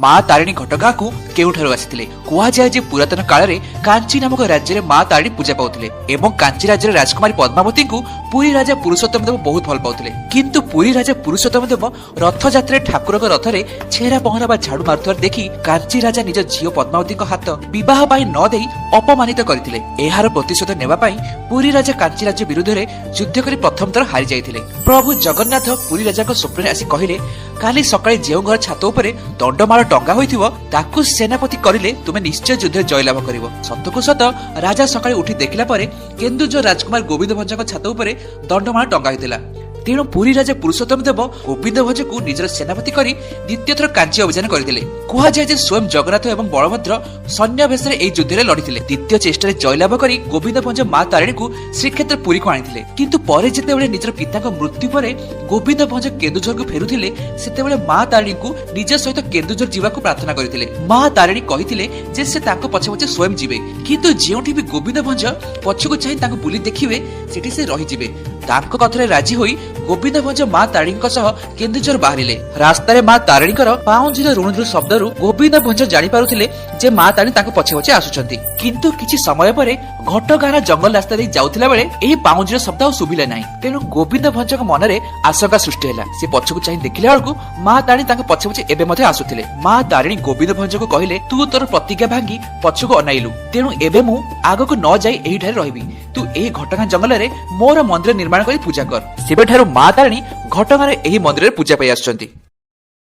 ମା ତାରିଣୀ ଘଟଗାଁ କୁ କେଉଁଠାରୁ ଆସିଥିଲେ। କୁହାଯାଏ ଯେ ପୁରାତନ କାଳରେ କାଞ୍ଚି ନାମକ ରାଜ୍ୟରେ ମା ତାରିଣୀ ପୂଜା ପାଉଥିଲେ ଏବଂ କାଞ୍ଚି ରାଜ୍ୟର ରାଜକୁମାରୀ ପଦ୍ମାବତୀଙ୍କୁ ପୁରୀ ରାଜା ପୁରୁଷୋତ୍ତମ ଦେବ ବହୁତ ଭଲ ପାଉଥିଲେ। କିନ୍ତୁ ପୁରୀ ରାଜା ପୁରୁଷୋତ୍ତମ ଦେବ ରଥଯାତ୍ରାରେ ଠାକୁରଙ୍କ ରଥରେ ଛେରା ପହଁରା ବା ଝାଡୁ ମାରୁଥିବାର ଦେଖି କାଞ୍ଚି ରାଜା ନିଜ ଝିଅ ପଦ୍ମାବତୀଙ୍କ ହାତ ବିବାହ ପାଇଁ ନ ଦେଇ ଅପମାନିତ କରିଥିଲେ। ଏହାର ପ୍ରତିଶୋଧ ନେବା ପାଇଁ ପୁରୀ ରାଜା କାଞ୍ଚି ରାଜ୍ୟ ବିରୁଦ୍ଧରେ ଯୁଦ୍ଧ କରି ପ୍ରଥମ ଥର ହାରି ଯାଇଥିଲେ। ପ୍ରଭୁ ଜଗନ୍ନାଥ ପୁରୀ ରାଜାଙ୍କ ସ୍ୱପ୍ନରେ ଆସି କହିଲେ, କାଲି ସକାଳେ ଯେଉଁ ଘର ଛାତ ଉପରେ ଦଣ୍ଡମାଳ ଟଙ୍ଗା ହୋଇଥିବ ତାକୁ ସେନାପତି କରିଲେ ତୁମେ ନିଶ୍ଚୟ ଯୁଦ୍ଧରେ ଜୟଲାଭ କରିବ। ସତକୁ ସତ ରାଜା ସକାଳେ ଉଠି ଦେଖିଲା ପରେ କେନ୍ଦୁଝର ରାଜକୁମାର ଗୋବିନ୍ଦ ଭଞ୍ଜଙ୍କ ଛାତ ଉପରେ ଦଣ୍ଡମାଳ ଟଙ୍ଗା ହୋଇଥିଲା। ତେଣୁ ପୁରୀ ରାଜା ପୁରୁଷୋତ୍ତମ ଦେବ ଗୋବିନ୍ଦ ଭଞ୍ଜକୁ ନିଜର ସେନାପତି କରି ଦ୍ୱିତୀୟ ଥର କାଞ୍ଚି ଅଭିଯାନ କରିଥିଲେ। କୁହାଯାଏ ଯେ ସ୍ୱୟଂ ଜଗନ୍ନାଥ ଏବଂ ବଳଭଦ୍ର ସୈନ୍ୟ ବେଶରେ ଏହି ଯୁଦ୍ଧରେ ଲଢିଥିଲେ। ଦ୍ୱିତୀୟ ଚେଷ୍ଟାରେ ଜୟଲାଭ କରି ଗୋବିନ୍ଦ ଭଞ୍ଜ ମା ତାରିଣୀକୁ ଶ୍ରୀକ୍ଷେତ୍ର ପୁରୀକୁ ଆଣିଥିଲେ। କିନ୍ତୁ ପରେ ଯେତେବେଳେ ନିଜର ପିତାଙ୍କ ମୃତ୍ୟୁ ପରେ ଗୋବିନ୍ଦ ଭଞ୍ଜ କେନ୍ଦୁଝରକୁ ଫେରୁଥିଲେ ସେତେବେଳେ ମା ତାରିଣୀଙ୍କୁ ନିଜ ସହିତ କେନ୍ଦୁଝର ଯିବାକୁ ପ୍ରାର୍ଥନା କରିଥିଲେ। ମା ତାରିଣୀ କହିଥିଲେ ଯେ ସେ ତାଙ୍କ ପଛେ ପଛେ ସ୍ୱୟଂ ଯିବେ, କିନ୍ତୁ ଯେଉଁଠି ବି ଗୋବିନ୍ଦ ଭଞ୍ଜ ପଛକୁ ଚାହିଁ ତାଙ୍କୁ ବୁଲି ଦେଖିବେ ସେଠି ସେ ରହିଯିବେ। ତାଙ୍କ କଥାରେ ରାଜି ହୋଇ ଗୋବିନ୍ଦ ଭଞ୍ଜ ମା ତାରିଣୀଙ୍କ ସହ କେନ୍ଦୁଝର ବାହାରିଲେ। ରାସ୍ତାରେ ମା ତାରିଣୀଙ୍କର ପାଉଁଜିର ରୁଣୁଝୁଣୁ ଶବ୍ଦରୁ ଗୋବିନ୍ଦ ଭଞ୍ଜ ଜାଣିପାରୁଥିଲେ ଯେ ମା ତାରିଣୀ ତାଙ୍କ ପଛେ ପଛେ ଆସୁଛନ୍ତି। କିନ୍ତୁ କିଛି ସମୟ ପରେ ଘଟଗାଁର ଜଙ୍ଗଲ ରାସ୍ତା ଦେଇ ଯାଉଥିଲା ବେଳେ ଏହି ପାଉଁଜିର ଶବ୍ଦ ଆଉ ଶୁଭିଲା ନାହିଁ। ତେଣୁ ଗୋବିନ୍ଦ ଭଞ୍ଜଙ୍କ ମନରେ ଆଶଙ୍କା ସୃଷ୍ଟି ହେଲା। ସେ ପଛକୁ ଚାହିଁ ଦେଖିଲା ବେଳକୁ ମା ତାରିଣୀ ତାଙ୍କ ପଛେ ପଛେ ଏବେ ମଧ୍ୟ ଆସୁଥିଲେ। ମା ତାରିଣୀ ଗୋବିନ୍ଦ ଭଞ୍ଜଙ୍କୁ କହିଲେ, ତୁ ତୋର ପ୍ରତିଜ୍ଞା ଭାଙ୍ଗି ପଛକୁ ଅନାଇଲୁ, ତେଣୁ ଏବେ ମୁଁ ଆଗକୁ ନ ଯାଇ ଏହିଠାରେ ରହିବି। ତୁ ଏହି ଘଟଗାଁ ଜଙ୍ଗଲରେ ମୋର ମନ୍ଦିର ନିର୍ମାଣ କରି ପୂଜା କର। ସେବେଠାରୁ ମା ତାରିଣୀ ଘଟଗାଁରେ ଏହି ମନ୍ଦିରରେ ପୂଜା ପାଇ ଆସୁଛନ୍ତି।